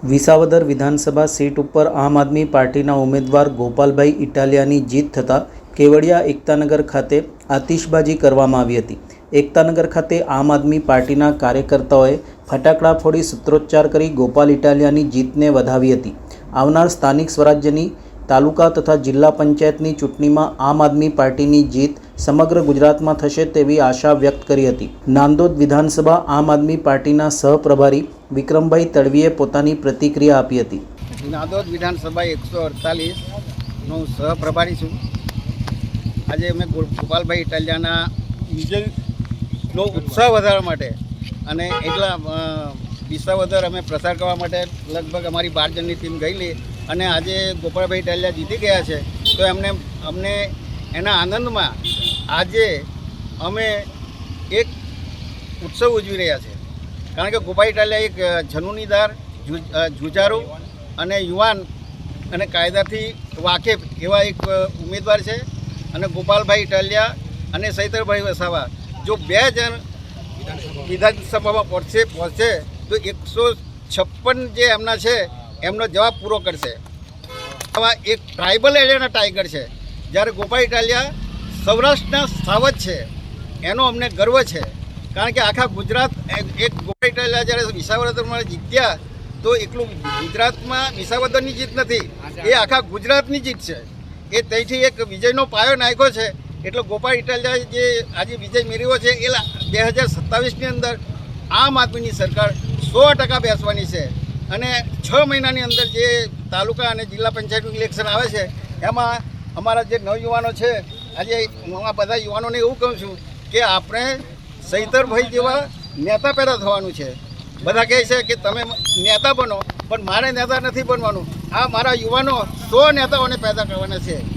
વિસાવદર વિધાનસભા સીટ ઉપર આમ આદમી પાર્ટીના ઉમેદવાર ગોપાલભાઈ ઇટાલિયાની જીત થતાં કેવડિયા એકતાનગર ખાતે આતિશબાજી કરવામાં આવી હતી। એકતાનગર ખાતે આમ આદમી પાર્ટીના કાર્યકર્તાઓએ ફટાકડા ફોડી સૂત્રોચ્ચાર કરી ગોપાલ ઇટાલિયાની જીતને વધાવી હતી। આવનાર સ્થાનિક સ્વરાજ્યની તાલુકા તથા જિલ્લા પંચાયતની ચૂંટણીમાં આમ આદમી પાર્ટીની જીત સમગ્ર ગુજરાતમાં થશે તેવી આશા વ્યક્ત કરી હતી। નાંદોદ વિધાનસભા આમ આદમી પાર્ટીના સહપ્રભારી વિક્રમભાઈ તડવીએ પોતાની પ્રતિક્રિયા આપી હતી। નાંદોદ વિધાનસભા 148 નો સહપ્રભારી છું। આજે અમે ગોપાલભાઈ ઇટાલિયાના વિજયનો ઉત્સાહ વધારવા માટે અને એટલા વિસાવદર અમે પ્રસાર કરવા માટે લગભગ અમારી 12 જણની ટીમ ગયેલી અને આજે ગોપાલભાઈ ઇટાલિયા જીતી ગયા છે તો અમને એના આનંદમાં આજે અમે એક ઉત્સવ ઉજવી રહ્યા છે। કારણ કે ગોપાલ ઇટાલિયા એક જનૂનીદાર જુજારુ અને યુવાન અને કાયદાથી વાકેફ એવા એક ઉમેદવાર છે અને ગોપાલભાઈ ઇટાલિયા અને સૈતરભાઈ વસાવા જો 2 જણ વિધાનસભામાં પહોંચે તો 156 જે એમના છે એમનો જવાબ પૂરો કરશે। આવા એક ટ્રાઇબલ એરિયાના ટાઈગર છે, જ્યારે ગોપાલ ઇટાલિયા સૌરાષ્ટ્રના સાવજ છે એનો અમને ગર્વ છે। કારણ કે આખા ગુજરાત એક ગોપાલ ઇટાલિયા જ્યારે વિસાવદરમાં જીત્યા તો એકલું ગુજરાતમાં વિસાવદરની જીત નથી, એ આખા ગુજરાતની જીત છે। એ ત્યાંથી એક વિજયનો પાયો નાખ્યો છે। એટલે ગોપાલ ઇટાલિયા જે આજે વિજય મેળવ્યો છે એ 2027ની અંદર આમ આદમીની સરકાર 100% બેસવાની છે અને 6 મહિનાની અંદર જે તાલુકા અને જિલ્લા પંચાયતનું ઇલેક્શન આવે છે એમાં અમારા જે નવયુવાનો છે, આજે હું આ બધા યુવાનોને એવું કહું છું કે આપણે સૈતરભાઈ જેવા નેતા પેદા થવાનું છે। બધા કહે છે કે તમે નેતા બનો, પણ મારે નેતા નથી બનવાનું। આ મારા યુવાનો 100 નેતાઓને પેદા કરવાના છે।